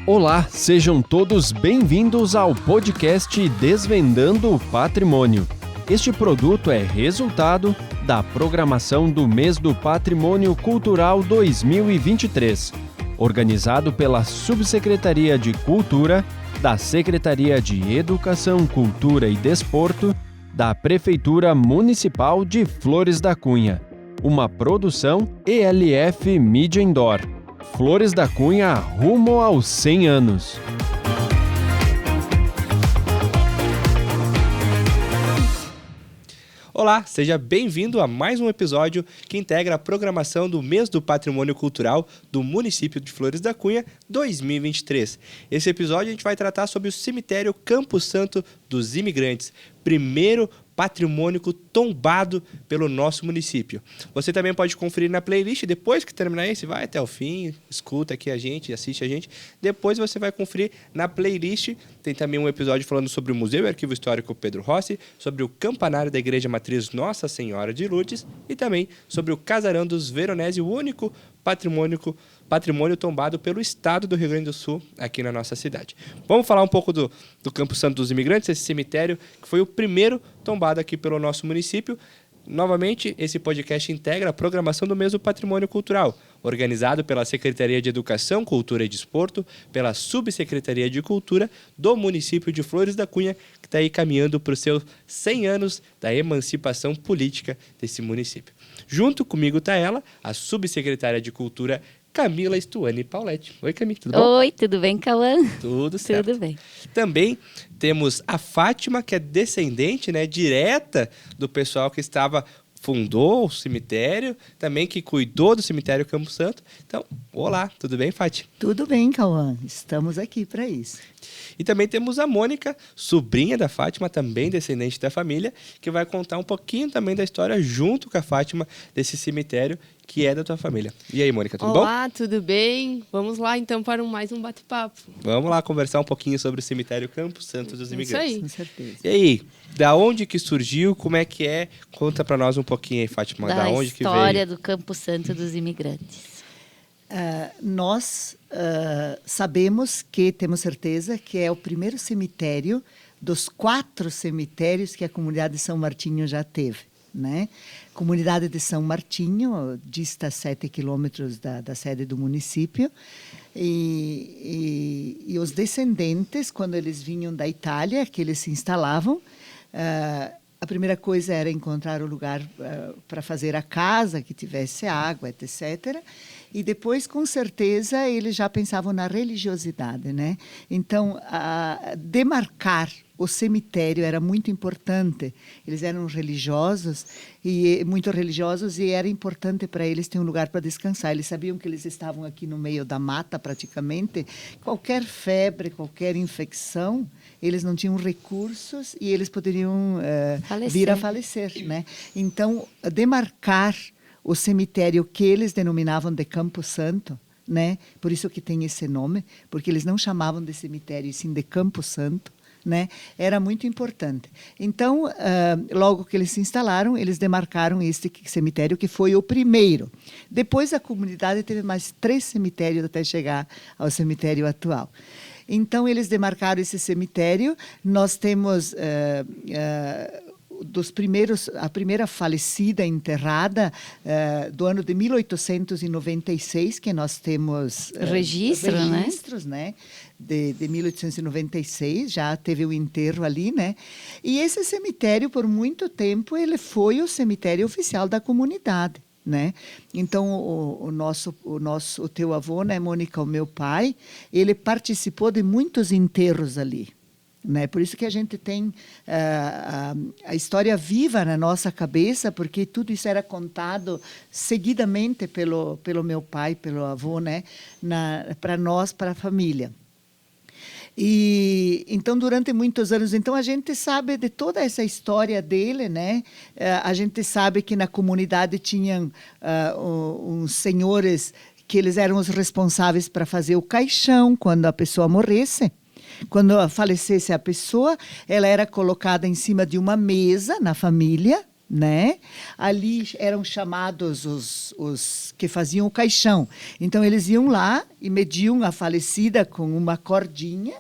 Olá, sejam todos bem-vindos ao podcast Desvendando o Patrimônio. Este produto é resultado da programação do Mês do Patrimônio Cultural 2023, organizado pela Subsecretaria de Cultura, da Secretaria de Educação, Cultura e Desporto, da Prefeitura Municipal de Flores da Cunha. Uma produção ELF Media Indoor. Flores da Cunha rumo aos 100 anos. Olá, seja bem-vindo a mais um episódio que integra a programação do Mês do Patrimônio Cultural do município de Flores da Cunha 2023. Esse episódio a gente vai tratar sobre o cemitério Campo Santo dos Imigrantes, primeiro patrimônio tombado pelo nosso município. Você também pode conferir na playlist, depois que terminar esse, vai até o fim, escuta aqui a gente, assiste a gente. Depois você vai conferir na playlist, tem também um episódio falando sobre o Museu e Arquivo Histórico Pedro Rossi, sobre o campanário da Igreja Matriz Nossa Senhora de Lourdes e também sobre o Casarão dos Veronese, o único patrimônio tombado pelo estado do Rio Grande do Sul, aqui na nossa cidade. Vamos falar um pouco do Campo Santo dos Imigrantes, esse cemitério que foi o primeiro tombado aqui pelo nosso município. Novamente, esse podcast integra a programação do Mês do Patrimônio Cultural, organizado pela Secretaria de Educação, Cultura e Desporto, pela Subsecretaria de Cultura do município de Flores da Cunha, que está aí caminhando para os seus 100 anos da emancipação política desse município. Junto comigo está ela, a Subsecretária de Cultura, Camila Stuane Pauletti. Oi, Camila, tudo bom? Oi, tudo bem, Cauã? Tudo certo. Tudo bem. Também temos a Fátima, que é descendente, direta do pessoal que fundou o cemitério, também que cuidou do cemitério Campo Santo. Então, olá, tudo bem, Fátima? Tudo bem, Cauã. Estamos aqui para isso. E também temos a Mônica, sobrinha da Fátima, também descendente da família, que vai contar um pouquinho também da história junto com a Fátima desse cemitério que é da tua família. E aí, Mônica, tudo bom? Olá, tudo bem? Vamos lá, então, para mais um bate-papo. Vamos lá conversar um pouquinho sobre o cemitério Campo Santo dos Imigrantes. Isso aí. Com certeza. E aí, da onde que surgiu, como é que é? Conta para nós um pouquinho aí, Fátima, da onde que veio? Da história do Campo Santo dos Imigrantes. Nós sabemos que, temos certeza, que é o primeiro cemitério dos 4 cemitérios que a comunidade de São Martinho já teve. Comunidade de São Martinho dista 7 quilômetros da sede do município e os descendentes, quando eles vinham da Itália, que eles se instalavam, a primeira coisa era encontrar o lugar para fazer a casa, que tivesse água, etc. E depois, com certeza, eles já pensavam na religiosidade, Então, demarcar o cemitério era muito importante. Eles eram religiosos, muito religiosos, e era importante para eles ter um lugar para descansar. Eles sabiam que eles estavam aqui no meio da mata, praticamente. Qualquer febre, qualquer infecção, eles não tinham recursos e eles poderiam vir a falecer. Então, demarcar o cemitério que eles denominavam de Campo Santo, por isso que tem esse nome, porque eles não chamavam de cemitério, e sim de Campo Santo, era muito importante. Então, logo que eles se instalaram, eles demarcaram este cemitério, que foi o primeiro. Depois, a comunidade teve mais 3 cemitérios até chegar ao cemitério atual. Então, eles demarcaram esse cemitério. Nós temos a primeira falecida enterrada do ano de 1896, que nós temos registros, de 1896, já teve o enterro ali, E esse cemitério, por muito tempo, ele foi o cemitério oficial da comunidade. Então, o teu avô, Mônica, o meu pai, ele participou de muitos enterros ali. Por isso que a gente tem a história viva na nossa cabeça, porque tudo isso era contado seguidamente pelo meu pai, pelo avô, para nós, para a família. E então, durante muitos anos, a gente sabe de toda essa história dele, A gente sabe que na comunidade tinham uns senhores que eles eram os responsáveis para fazer o caixão quando a pessoa morresse. Quando falecesse a pessoa, ela era colocada em cima de uma mesa na família, né? Ali eram chamados os que faziam o caixão. Então, eles iam lá e mediam a falecida com uma cordinha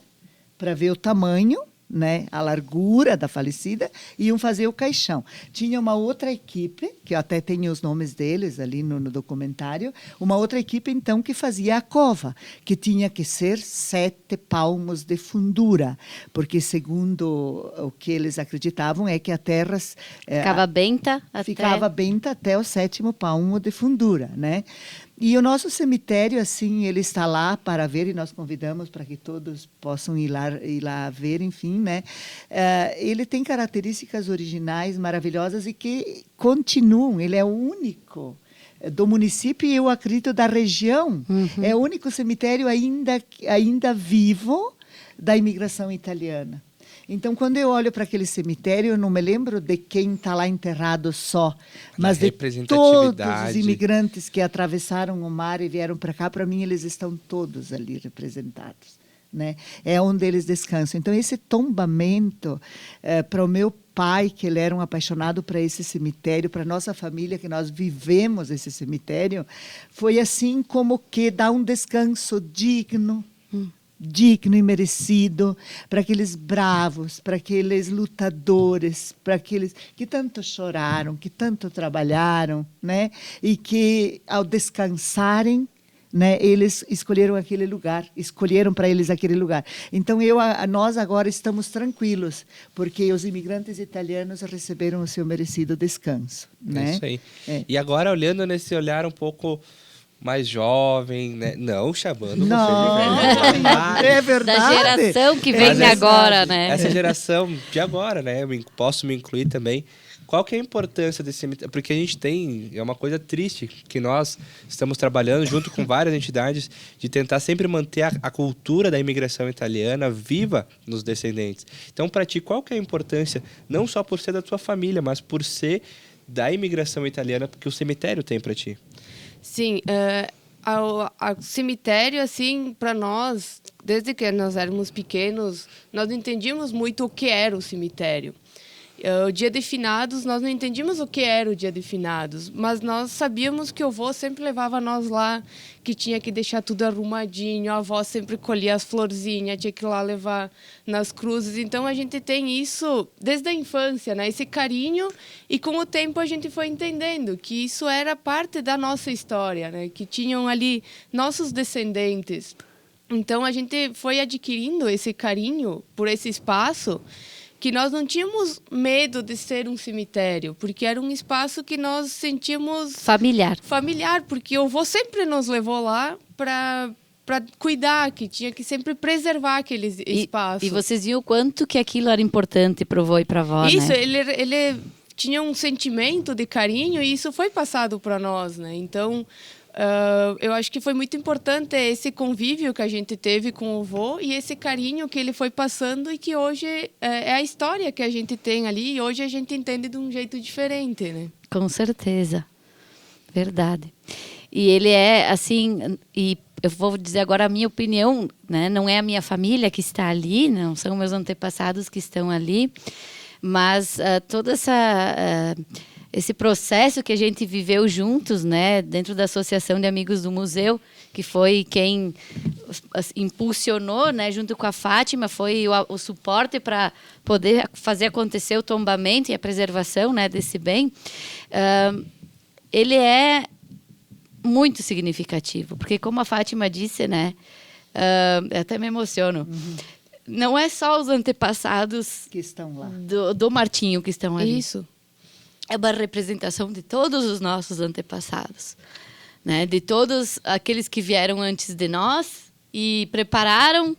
para ver o tamanho, né, a largura da falecida, e iam fazer o caixão. Tinha uma outra equipe, que eu até tenho os nomes deles ali no documentário, uma outra equipe, então, que fazia a cova, que tinha que ser 7 palmos de fundura, porque, segundo o que eles acreditavam, é que a terra Ficava benta até o 7º palmo de fundura, né? E o nosso cemitério, assim, ele está lá para ver, e nós convidamos para que todos possam ir lá ver, enfim, né? Ele tem características originais maravilhosas e que continuam. Ele é o único do município e, eu acredito, da região. É o único cemitério ainda vivo da imigração italiana. Então, quando eu olho para aquele cemitério, eu não me lembro de quem está lá enterrado só, mas de todos os imigrantes que atravessaram o mar e vieram para cá. Para mim, eles estão todos ali representados, né? É onde eles descansam. Então, esse tombamento, para o meu pai, que ele era um apaixonado por esse cemitério, para a nossa família, que nós vivemos esse cemitério, foi assim como que dá um descanso digno e merecido para aqueles bravos, para aqueles lutadores, para aqueles que tanto choraram, que tanto trabalharam, né? E que, ao descansarem, né, eles escolheram para eles aquele lugar. Então, nós agora estamos tranquilos, porque os imigrantes italianos receberam o seu merecido descanso, né? É isso aí. E agora, olhando nesse olhar um pouco mais jovem, né? Não chamando você de velho. É verdade. Da geração que vem agora, né? Essa geração de agora, né? Eu posso me incluir também. Qual que é a importância desse cemitério? Porque a gente é uma coisa triste, que nós estamos trabalhando junto com várias entidades de tentar sempre manter a cultura da imigração italiana viva nos descendentes. Então, para ti, qual que é a importância, não só por ser da tua família, mas por ser da imigração italiana que o cemitério tem para ti? Sim, o cemitério, assim, para nós, desde que nós éramos pequenos, nós não entendíamos muito o que era o cemitério. O dia de finados, nós não entendíamos o que era o dia de finados, mas nós sabíamos que o avô sempre levava nós lá, que tinha que deixar tudo arrumadinho, a avó sempre colhia as florzinhas, tinha que ir lá levar nas cruzes. Então, a gente tem isso desde a infância, né? Esse carinho, e com o tempo a gente foi entendendo que isso era parte da nossa história, né? Que tinham ali nossos descendentes. Então, a gente foi adquirindo esse carinho por esse espaço, que nós não tínhamos medo de ser um cemitério, porque era um espaço que nós sentíamos familiar, porque o avô sempre nos levou lá para cuidar, que tinha que sempre preservar aquele espaço. E vocês viam o quanto que aquilo era importante para o avô e para a avó, isso, né? Ele tinha um sentimento de carinho e isso foi passado para nós, né? Então, eu acho que foi muito importante esse convívio que a gente teve com o avô e esse carinho que ele foi passando, e que hoje é a história que a gente tem ali, e hoje a gente entende de um jeito diferente, né? Com certeza. Verdade. E ele é assim, e eu vou dizer agora a minha opinião, né? Não é a minha família que está ali, não são meus antepassados que estão ali, mas toda esse processo que a gente viveu juntos, né, dentro da Associação de Amigos do Museu, que foi quem impulsionou, né, junto com a Fátima, foi o suporte para poder fazer acontecer o tombamento e a preservação, né, desse bem. Ele é muito significativo, porque, como a Fátima disse, né, eu até me emociono. Não é só os antepassados que estão lá do Martinho que estão ali. Isso. É uma representação de todos os nossos antepassados, né? De todos aqueles que vieram antes de nós e prepararam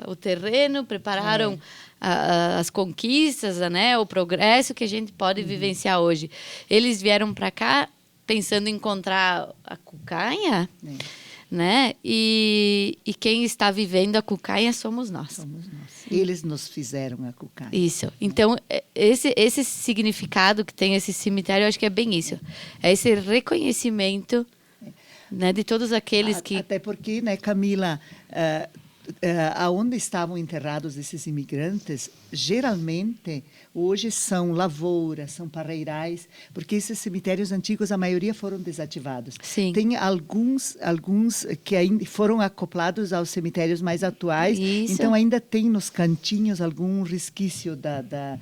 o terreno, prepararam as conquistas, né? O progresso que a gente pode vivenciar hoje. Eles vieram para cá pensando em encontrar a cucanha, né? E quem está vivendo a cucanha somos nós. Somos nós. Eles nos fizeram a cucanha. Isso. Então, esse significado que tem esse cemitério, eu acho que é bem isso. É esse reconhecimento, né, de todos aqueles que... Até porque, né, Camila, aonde estavam enterrados esses imigrantes, geralmente, hoje são lavouras, são parreirais, porque esses cemitérios antigos, a maioria foram desativados. Sim. Tem alguns que ainda foram acoplados aos cemitérios mais atuais, Isso. então ainda tem nos cantinhos algum resquício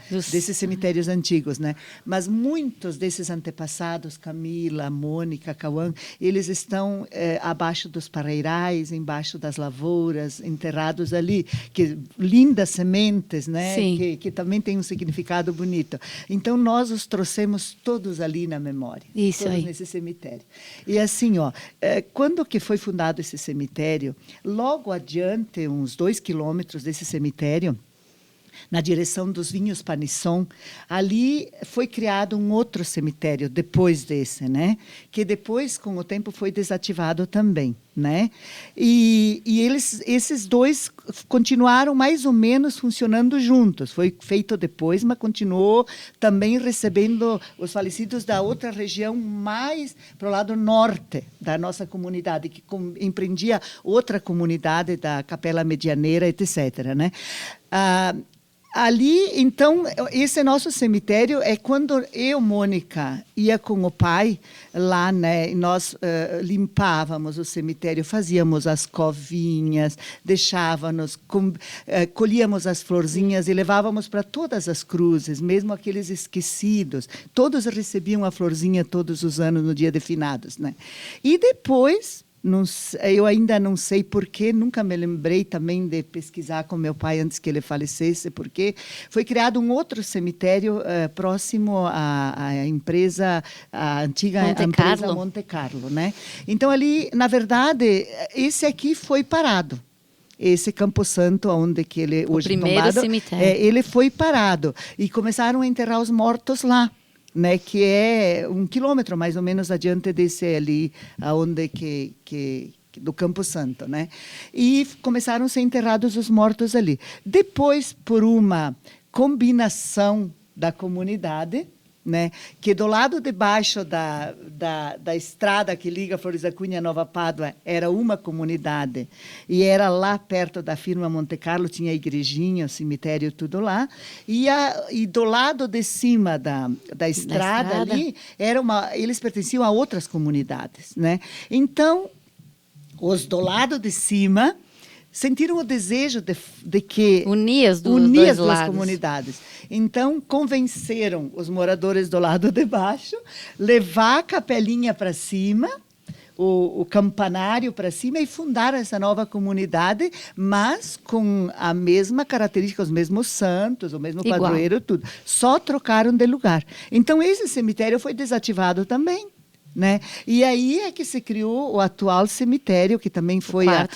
desses cemitérios antigos, né? Mas muitos desses antepassados, Camila, Mônica, Cauã, eles estão abaixo dos parreirais, embaixo das lavouras, enterrados ali, que lindas sementes, né? Que também tem um significado bonito. Então nós os trouxemos todos ali na memória, Isso todos aí. nesse cemitério. E assim, quando que foi fundado esse cemitério, logo adiante, uns 2 quilômetros desse cemitério, na direção dos Vinhos Panisson, ali foi criado um outro cemitério depois desse, né? Que depois, com o tempo, foi desativado também, né? E esses dois continuaram mais ou menos funcionando juntos. Foi feito depois, mas continuou também recebendo os falecidos da outra região mais para o lado norte da nossa comunidade, que empreendia outra comunidade da Capela Medianeira, etc., né? Ali, então, esse nosso cemitério é quando eu, Mônica, ia com o pai lá, né? E nós limpávamos o cemitério, fazíamos as covinhas, deixávamos, colhíamos as florzinhas e levávamos para todas as cruzes, mesmo aqueles esquecidos. Todos recebiam a florzinha todos os anos no dia de finados, né? E depois... eu ainda não sei porquê, nunca me lembrei também de pesquisar com meu pai antes que ele falecesse, porque foi criado um outro cemitério próximo à empresa, a antiga empresa Monte Carlo, né? Então ali, na verdade, esse aqui foi parado. Esse Campo Santo, onde que ele hoje primeiro tombado, cemitério. ele foi parado e começaram a enterrar os mortos lá. Né, que é 1 quilômetro mais ou menos adiante desse ali, aonde do Campo Santo, né? E começaram a ser enterrados os mortos ali. Depois, por uma combinação da comunidade, né, que do lado de baixo da estrada que liga Flores da Cunha a Nova Pádua era uma comunidade, e era lá perto da firma Monte Carlo, tinha a igrejinha, o cemitério, tudo lá, e do lado de cima da estrada ali, eles pertenciam a outras comunidades, né? Então, os do lado de cima sentiram o desejo de que unir as duas comunidades. Então, convenceram os moradores do lado de baixo, levar a capelinha para cima, o campanário para cima e fundar essa nova comunidade, mas com a mesma característica, os mesmos santos, o mesmo padroeiro, tudo. Só trocaram de lugar. Então, esse cemitério foi desativado também. Né? E aí é que se criou o atual cemitério, que também foi a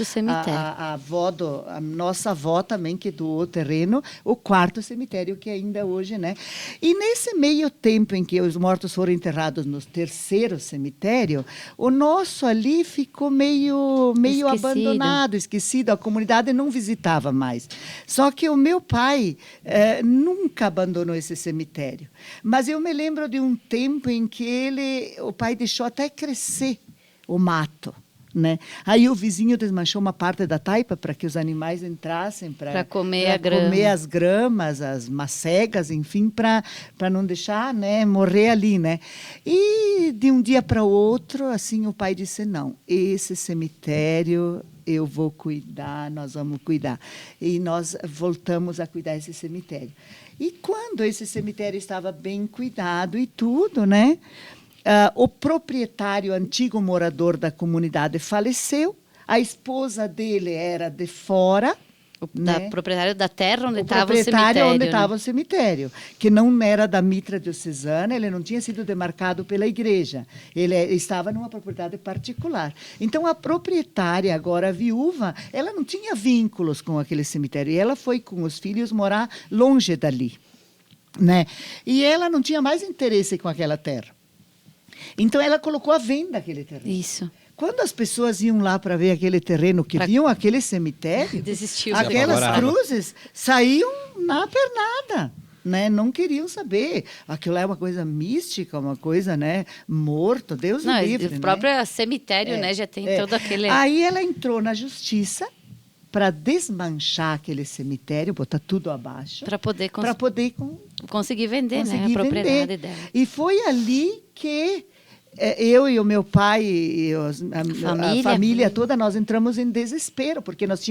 nossa avó também, que doou o terreno, o 4º cemitério que ainda hoje, né? E nesse meio tempo em que os mortos foram enterrados no 3º cemitério, o nosso ali ficou meio abandonado, esquecido, a comunidade não visitava mais. Só que o meu pai nunca abandonou esse cemitério. Mas eu me lembro de um tempo em que o pai deixou até crescer o mato, né? Aí o vizinho desmanchou uma parte da taipa para que os animais entrassem para comer as gramas, as macegas, enfim, para não deixar, né, morrer ali, né? E de um dia para o outro, assim, o pai disse: não, esse cemitério eu vou cuidar, nós vamos cuidar. E nós voltamos a cuidar desse cemitério. E quando esse cemitério estava bem cuidado e tudo, né? O proprietário, antigo morador da comunidade, faleceu. A esposa dele era de fora. Proprietário da terra onde estava o cemitério. Proprietário onde estava o cemitério, que não era da mitra diocesana, ele não tinha sido demarcado pela igreja. Ele estava numa propriedade particular. Então, a proprietária, agora viúva, ela não tinha vínculos com aquele cemitério. E ela foi com os filhos morar longe dali, né? E ela não tinha mais interesse com aquela terra. Então, ela colocou à venda aquele terreno. Isso. Quando as pessoas iam lá para ver aquele terreno, que viam aquele cemitério, aquelas cruzes saíam na pernada, né? Não queriam saber. Aquilo é uma coisa mística, uma coisa, né? Morto, Deus livre. O próprio cemitério, né? Já tem todo aquele... Aí ela entrou na justiça para desmanchar aquele cemitério, botar tudo abaixo, Para poder, para poder conseguir vender, né? A conseguir propriedade vender. dela. E foi ali que eu e o meu pai e a família toda, nós entramos em desespero, porque nós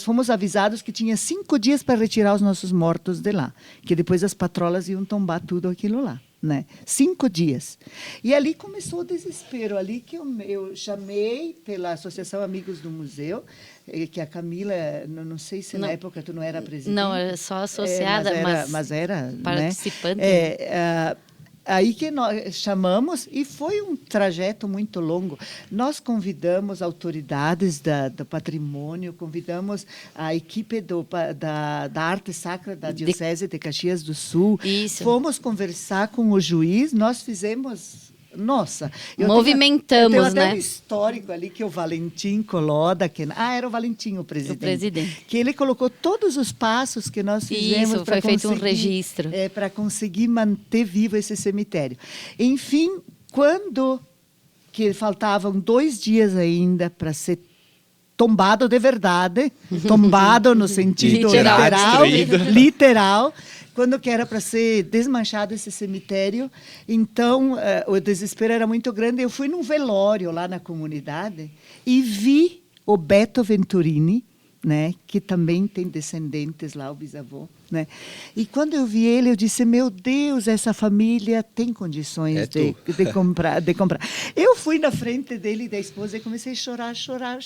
fomos avisados que tinha 5 dias para retirar os nossos mortos de lá, que depois as patrolas iam tombar tudo aquilo lá. Né? 5 dias. E ali começou o desespero, ali que eu chamei pela Associação Amigos do Museu, que a Camila, não sei se na época tu não era presidente. Não, era só associada, mas era participante. Né? Aí que nós chamamos, e foi um trajeto muito longo. Nós convidamos autoridades do patrimônio, convidamos a equipe da arte sacra da Diocese de Caxias do Sul. Isso. Fomos conversar com o juiz, nós fizemos... Nossa, movimentamos, eu tenho até né? um histórico ali que o Valentim Coloda, era o Valentim o presidente. Que ele colocou todos os passos que nós fizemos. Isso, foi feito um registro. Para conseguir manter vivo esse cemitério. Enfim, quando que faltavam 2 dias ainda para ser tombado de verdade, tombado no sentido literal, quando que era para ser desmanchado esse cemitério. Então, o desespero era muito grande. Eu fui num velório lá na comunidade e vi o Beto Venturini, né, que também tem descendentes lá, o bisavô. Né? E quando eu vi ele, eu disse, meu Deus, essa família tem condições de comprar. Eu fui na frente dele e da esposa e comecei a chorar.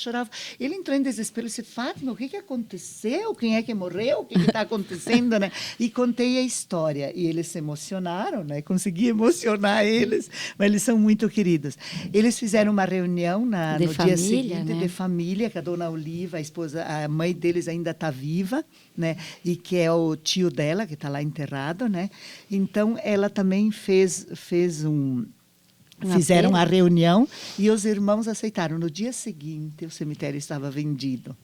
Ele entrou em desespero e disse, Fátima, o que aconteceu? Quem é que morreu? O que está acontecendo? Né? E contei a história. E eles se emocionaram, né? Consegui emocionar eles, mas eles são muito queridos. Eles fizeram uma reunião no dia seguinte, né? De família, que a dona Oliva, a esposa, a mãe deles ainda está viva, né? E que é o tio dela, que está lá enterrado, né? Então, ela também fizeram a reunião e os irmãos aceitaram. No dia seguinte, o cemitério estava vendido.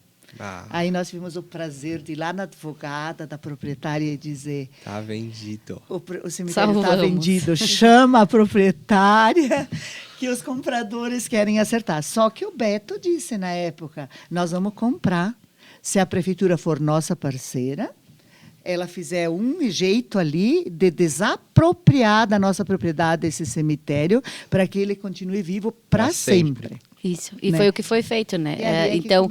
Aí nós tivemos o prazer de ir lá na advogada da proprietária e dizer... Está vendido. O cemitério está vendido. Chama a proprietária que os compradores querem acertar. Só que o Beto disse na época, nós vamos comprar se a prefeitura for nossa parceira, ela fizer um jeito ali de desapropriar da nossa propriedade esse cemitério para que ele continue vivo para sempre. Isso, e foi o que foi feito, né? Então,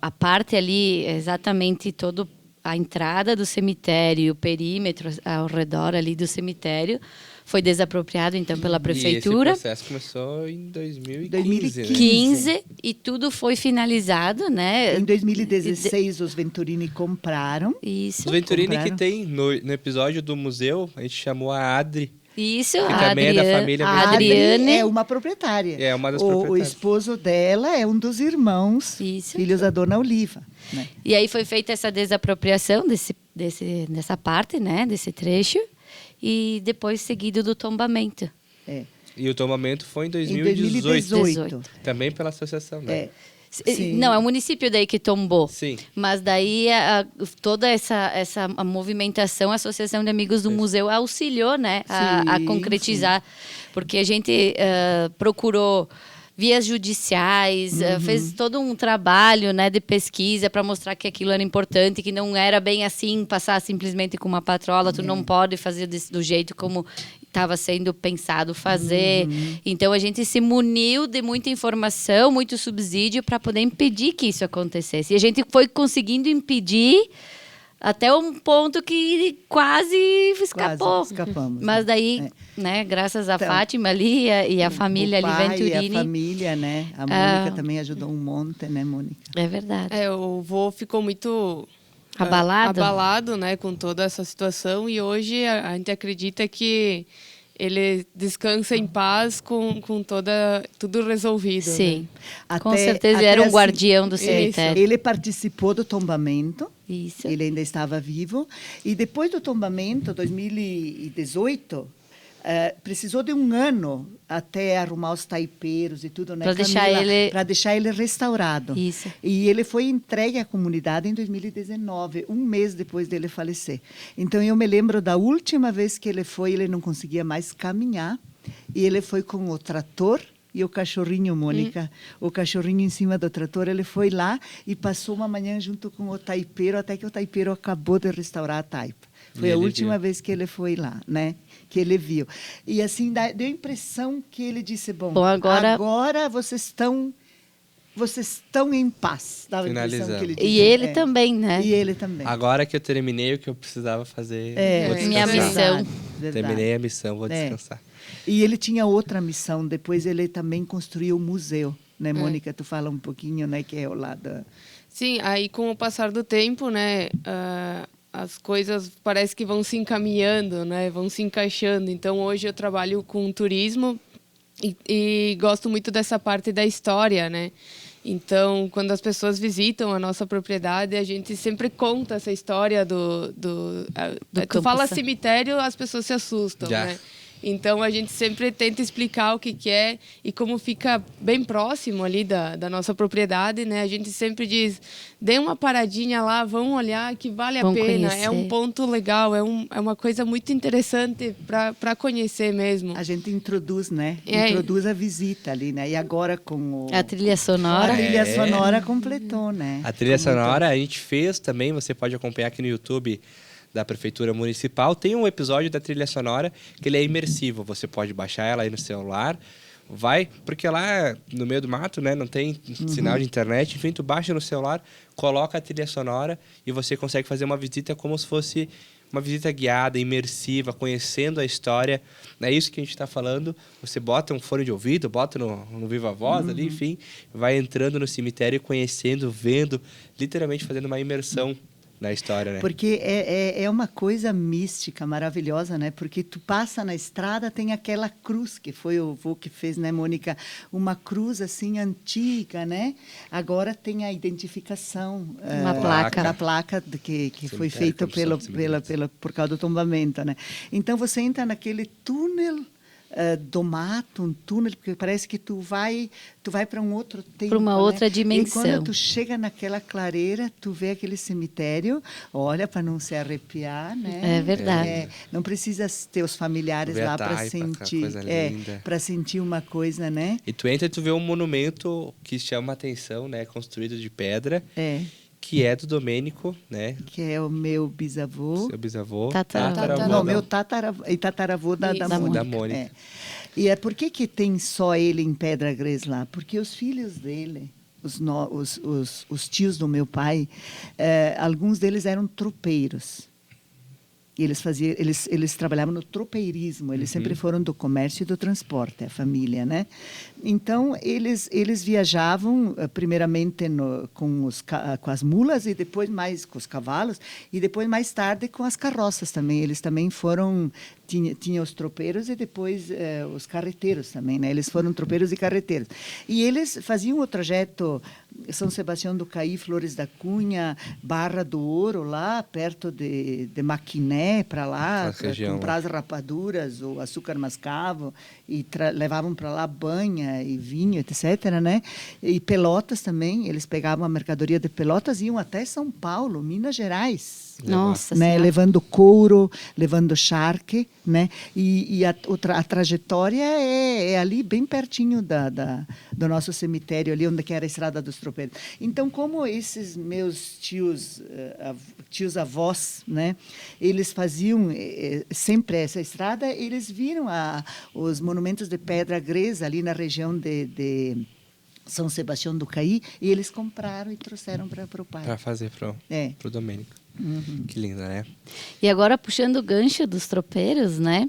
a parte ali, exatamente toda a entrada do cemitério, o perímetro ao redor ali do cemitério, foi desapropriado, então, pela prefeitura. E esse processo começou em 2015. Né? E tudo foi finalizado, né? Em 2016, os Venturini compraram. Isso. Os Venturini que tem no episódio do museu, a gente chamou a Adri. Isso, que também é da família a Adriane. É uma proprietária. É uma das proprietárias. O esposo dela é um dos irmãos, filhos da dona Oliva. Né? E aí foi feita essa desapropriação dessa parte, né? Desse trecho. E depois seguido do tombamento. E o tombamento foi em 2018. Também pela associação, né? Não, é o município daí que tombou. Sim. Mas daí toda a movimentação, a Associação de Amigos do Museu auxiliou, né? A concretizar. Porque a gente procurou vias judiciais, fez todo um trabalho, né, de pesquisa para mostrar que aquilo era importante, que não era bem assim, passar simplesmente com uma patrola, tu não pode fazer do jeito como estava sendo pensado fazer. Então, a gente se muniu de muita informação, muito subsídio para poder impedir que isso acontecesse. E a gente foi conseguindo impedir até um ponto que quase escapou. Quase escapamos. Mas daí, né, graças a Fátima ali e a família ali, Venturini. E a família, né? A Mônica também ajudou um monte, né, Mônica? É verdade. O vô ficou muito abalado, né, com toda essa situação. E hoje a gente acredita que ele descansa em paz com tudo resolvido. Sim, né? Com certeza ele era um guardião do cemitério. Ele participou do tombamento. Isso. Ele ainda estava vivo. E depois do tombamento, 2018, precisou de um ano até arrumar os taipeiros e tudo, né? Para deixar ele restaurado. Isso. E ele foi entregue à comunidade em 2019, um mês depois dele falecer. Então, eu me lembro da última vez que ele foi, ele não conseguia mais caminhar. E ele foi com o trator e o cachorrinho, Mônica, o cachorrinho em cima do trator, ele foi lá e passou uma manhã junto com o taipeiro, até que o taipeiro acabou de restaurar a taipa. Foi a última vez que ele foi lá, né? Que ele viu. E assim, deu a impressão que ele disse, bom agora vocês estão em paz. Dava a impressão que ele disse. E ele também, né? E ele também. Agora que eu terminei o que eu precisava fazer, vou descansar. Minha missão. Verdade. Terminei a missão, vou descansar. E ele tinha outra missão. Depois ele também construiu um museu, né, Mônica? Tu fala um pouquinho, né, que é o lado... Sim, aí com o passar do tempo, né, as coisas parece que vão se encaminhando, né, vão se encaixando. Então, hoje eu trabalho com turismo e gosto muito dessa parte da história, né? Então, quando as pessoas visitam a nossa propriedade, a gente sempre conta essa história tu fala cemitério, as pessoas se assustam, né? Então, a gente sempre tenta explicar o que é e como fica bem próximo ali da nossa propriedade, né? A gente sempre diz, dê uma paradinha lá, vão olhar que vale a pena. Conhecer. É um ponto legal, é uma coisa muito interessante para conhecer mesmo. A gente introduz, né? Introduz a visita ali, né? E agora com a trilha sonora. A trilha sonora completou, né? A trilha sonora a gente fez também, você pode acompanhar aqui no YouTube da Prefeitura Municipal. Tem um episódio da trilha sonora que ele é imersivo. Você pode baixar ela aí no celular. Porque lá no meio do mato, né, não tem sinal de internet. Enfim, tu baixa no celular, coloca a trilha sonora e você consegue fazer uma visita como se fosse uma visita guiada, imersiva, conhecendo a história. É isso que a gente está falando. Você bota um fone de ouvido, bota no Viva Voz ali, enfim, vai entrando no cemitério, conhecendo, vendo, literalmente fazendo uma imersão na história, né? Porque é uma coisa mística, maravilhosa, né? Porque tu passa na estrada, tem aquela cruz, que foi o vô que fez, né, Mônica? Uma cruz, assim, antiga, né? Agora tem a identificação. Uma placa. Da placa que foi feita por causa do tombamento, né? Então, você entra naquele túnel do mato, um túnel, porque parece que tu vai para um outro tempo, para uma outra dimensão. E quando tu chega naquela clareira, tu vê aquele cemitério, olha, para não se arrepiar, né? É verdade. Não precisa ter os familiares lá para sentir uma coisa, né? E tu entra e tu vê um monumento que chama a atenção, né? Construído de pedra. Que é do Domênico, né? Que é o meu bisavô. Seu bisavô. Tataravô. Não, meu tataravô da Mônica. E por que tem só ele em Pedra Gres lá? Porque os filhos dele, os tios do meu pai, alguns deles eram tropeiros. E eles trabalhavam no tropeirismo, eles sempre foram do comércio e do transporte, a família, né? Então, eles viajavam primeiramente com as mulas e depois mais com os cavalos e depois, mais tarde, com as carroças também. Eles também foram... Tinha os tropeiros e depois os carreteiros também, né? Eles foram tropeiros e carreteiros. E eles faziam o trajeto São Sebastião do Caí, Flores da Cunha, Barra do Ouro, lá perto de Maquiné, para lá, comprar as rapaduras, o açúcar mascavo, e levavam para lá banha e vinho, etc., né? E Pelotas também, eles pegavam a mercadoria de Pelotas e iam até São Paulo, Minas Gerais. Nossa, né? Levando couro, levando charque, né? E a trajetória é ali bem pertinho do nosso cemitério, ali onde era a Estrada dos Tropeiros. Então, como esses meus tios avós, né? Eles faziam sempre essa estrada, eles viram os monumentos de pedra gresa ali na região de São Sebastião do Caí, e eles compraram e trouxeram para o pai. Para fazer para o Domênico. Que linda, né? E agora, puxando o gancho dos tropeiros, né?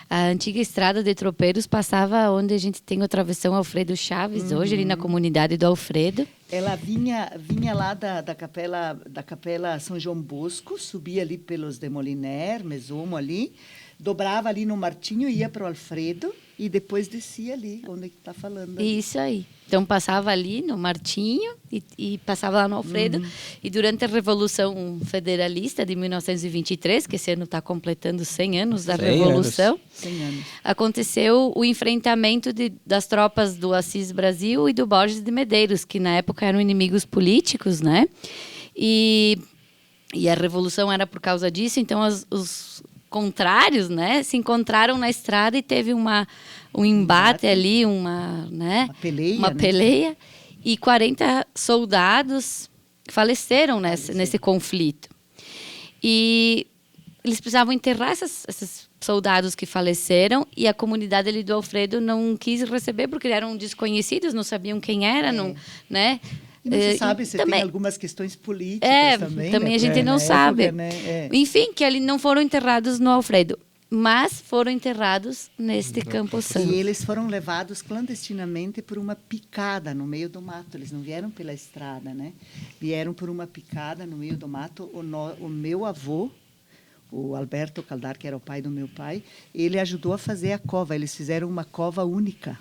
A antiga estrada de tropeiros passava onde a gente tem o travessão Alfredo Chaves, hoje ali na comunidade do Alfredo. Ela vinha lá da capela São João Bosco, subia ali pelos de Moliner, Mesomo ali, dobrava ali no Martinho, ia para o Alfredo e depois descia ali, onde está falando. Ali. Isso aí. Então, passava ali no Martinho e passava lá no Alfredo. E durante a Revolução Federalista de 1923, que esse ano está completando 100 anos da Revolução, 100 anos. Aconteceu o enfrentamento das tropas do Assis Brasil e do Borges de Medeiros, que na época eram inimigos políticos, né? E a Revolução era por causa disso, então os contrários, né, se encontraram na estrada e teve uma um embate ali, uma peleia, uma né? peleia, e 40 soldados faleceram nesse conflito. E eles precisavam enterrar esses soldados que faleceram, e a comunidade ali do Alfredo não quis receber porque eram desconhecidos, não sabiam quem era, não, né? E não se sabe se também, tem algumas questões políticas também. também né? a gente não Na sabe. época, né? Enfim, que ali não foram enterrados no Alfredo, mas foram enterrados neste Campo Santo. E eles foram levados clandestinamente por uma picada no meio do mato. Eles não vieram pela estrada, né? Vieram por uma picada no meio do mato. O meu avô, o Alberto Caldar, que era o pai do meu pai, ele ajudou a fazer a cova. Eles fizeram uma cova única,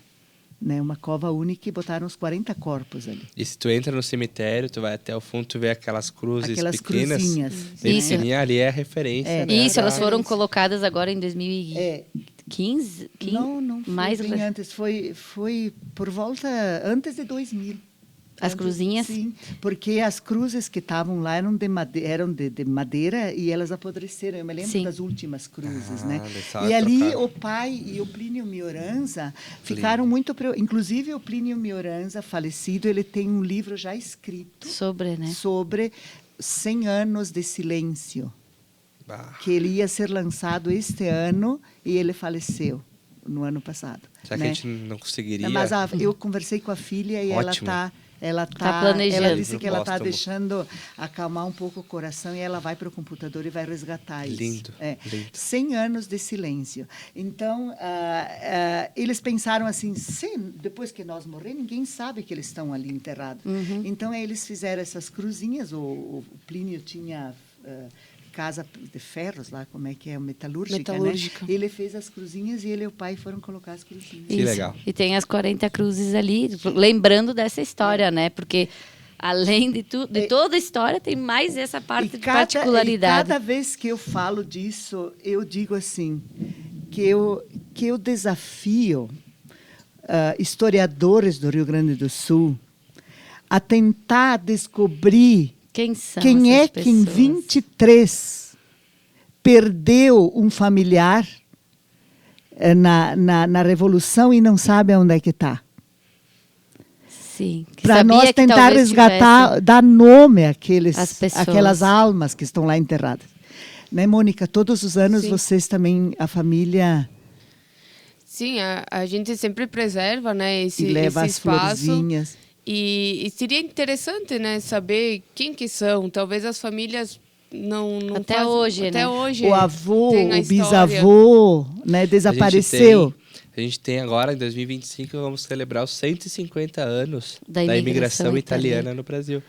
né? Uma cova única, e botaram os 40 corpos ali. E se tu entra no cemitério, tu vai até o fundo, tu vê aquelas cruzes Aquelas pequenas. cruzinhas. Bem Isso. pequenininha, ali é a referência, né? Isso, elas da- foram colocadas agora em 2015? Não foi mais bem antes. Foi por volta antes de 2000. As cruzinhas? Sim, porque as cruzes que estavam lá eram de madeira e elas apodreceram. Eu me lembro Sim. das últimas cruzes, Ah, né? deixaram E ali trocar. o pai e o Plínio Mioranza ficaram muito... Inclusive o Plínio Mioranza, falecido, ele tem um livro já escrito Sobre, né? sobre 100 anos de silêncio, Bah, que ele ia ser lançado este ano e ele faleceu no ano passado. será que né? a gente não conseguiria? Mas eu conversei com a filha e Ótimo. ela Tá planejando. ela disse que ela está Gosto. deixando acalmar um pouco o coração e ela vai para o computador e vai resgatar isso. Lindo, lindo. 100 anos de silêncio. Então, eles pensaram assim, depois que nós morrermos, ninguém sabe que eles estão ali enterrados. Então, eles fizeram essas cruzinhas, o Plínio tinha... casa de ferros lá, como é que é, metalúrgica. Né? Ele fez as cruzinhas e ele e o pai foram colocar as cruzinhas. Que legal. E tem as 40 cruzes ali, lembrando dessa história, né? Porque além de toda a história, tem mais essa parte de particularidade. E cada vez que eu falo disso, eu digo assim, que eu desafio historiadores do Rio Grande do Sul a tentar descobrir quem é que em 23 perdeu um familiar na Revolução e não sabe onde é que está. Sim. Para nós tentar resgatar, dar nome àquelas almas que estão lá enterradas. Né, Mônica? Todos os anos, vocês também, a família... Sim, a gente sempre preserva, né, esse leva esse as espaço. florzinhas. E seria interessante, né, saber quem que são. Talvez as famílias não até hoje, até né? hoje. O avô, tem a o história. bisavô, né, desapareceu. A gente tem agora, em 2025, vamos celebrar os 150 anos Da da imigração imigração italiana no Brasil.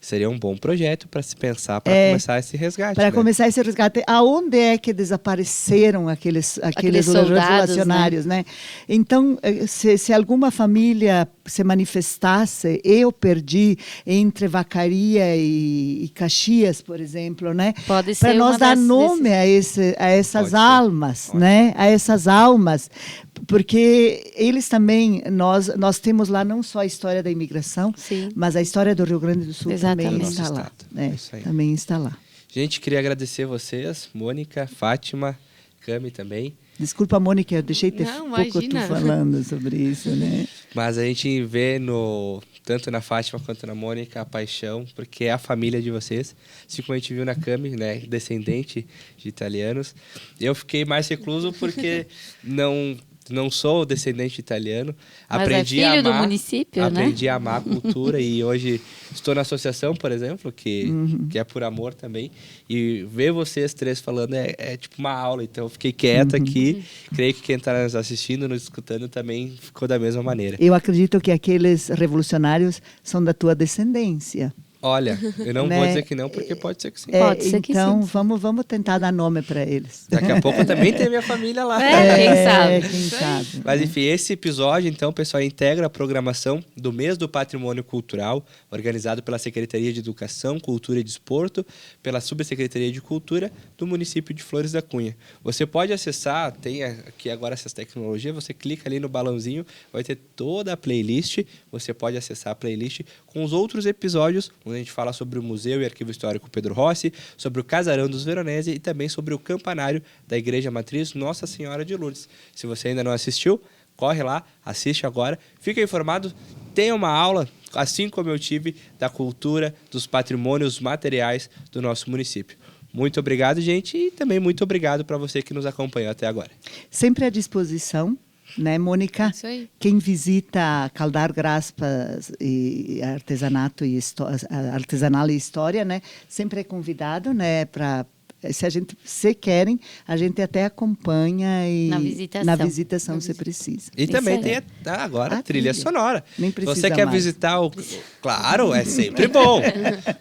Seria um bom projeto para se pensar, para começar esse resgate. Para né? começar esse resgate, aonde é que desapareceram aqueles soldados, relacionários, né? Então, se alguma família se manifestasse, eu perdi entre Vacaria e Caxias, por exemplo, né? Pode ser para nós uma dar das- nome a essas Pode almas, ser. né? A essas almas, porque eles também, nós temos lá não só a história da imigração, Sim. mas a história do Rio Grande do Sul também Exatamente. está Nosso lá. estado. né? Isso aí. Também está lá. Gente, queria agradecer vocês, Mônica, Fátima, Cami também. Desculpa, Mônica, eu deixei ter Não, pouco tu imagina. falando sobre isso, né? Mas a gente vê tanto na Fátima quanto na Mônica a paixão, porque é a família de vocês. Assim como a gente viu na Cami, né, descendente de italianos. Eu fiquei mais recluso porque não sou descendente italiano. Mas Aprendi é filho a amar, do município, aprendi a amar a cultura e hoje estou na associação, por exemplo, que é por amor também. E ver vocês três falando é tipo uma aula. Então eu fiquei quieto aqui. Creio que quem está nos assistindo, nos escutando também ficou da mesma maneira. Eu acredito que aqueles revolucionários são da tua descendência. Olha, eu não Né? vou dizer que não, porque pode ser que sim. Pode ser que então, sim. vamos tentar dar nome para eles. Daqui a pouco também tem minha família lá. Quem sabe? Quem sabe. Mas enfim, esse episódio, então, pessoal, integra a programação do Mês do Patrimônio Cultural, organizado pela Secretaria de Educação, Cultura e Desporto, pela Subsecretaria de Cultura do município de Flores da Cunha. Você pode acessar, tem aqui agora essas tecnologias, você clica ali no balãozinho, vai ter toda a playlist, você pode acessar a playlist com os outros episódios, onde a gente fala sobre o Museu e Arquivo Histórico Pedro Rossi, sobre o Casarão dos Veronese e também sobre o campanário da Igreja Matriz Nossa Senhora de Lourdes. Se você ainda não assistiu, corre lá, assiste agora, fica informado, tenha uma aula, assim como eu tive, da cultura, dos patrimônios materiais do nosso município. Muito obrigado, gente, e também muito obrigado para você que nos acompanhou até agora. Sempre à disposição, né, Mônica? Isso aí. Quem visita Caldar Graspas e artesanato e artesanal e história, né, sempre é convidado, né, para se querem, a gente até acompanha e Na visitação. se precisa. E também aí. tem agora a A trilha trilha. sonora. Nem Se precisa você quer mais. visitar o... Claro, é sempre bom.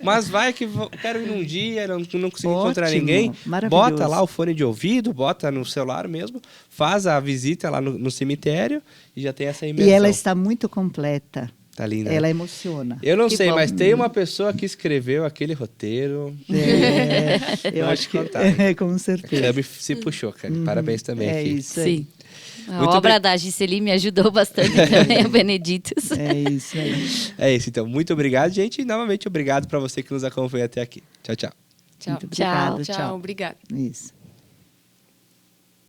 Mas vai que quero ir num dia, não consegui encontrar Ótimo, ninguém. maravilhoso. Bota lá o fone de ouvido, bota no celular mesmo, faz a visita lá no cemitério e já tem essa imersão. E ela está muito completa. Tá linda. Ela emociona. Eu não Que sei, bom. mas tem uma pessoa que escreveu aquele roteiro. Eu Vou acho te que contar. com A certeza. Cami se puxou, cara. Parabéns também. É aqui. isso aí. Sim. A Muito obra da Giseli me ajudou bastante também, a Beneditos. É isso aí. É isso, então. Muito obrigado, gente. E novamente obrigado para você que nos acompanha até aqui. Tchau, tchau. Tchau. Muito obrigada. Tchau, obrigada. Isso.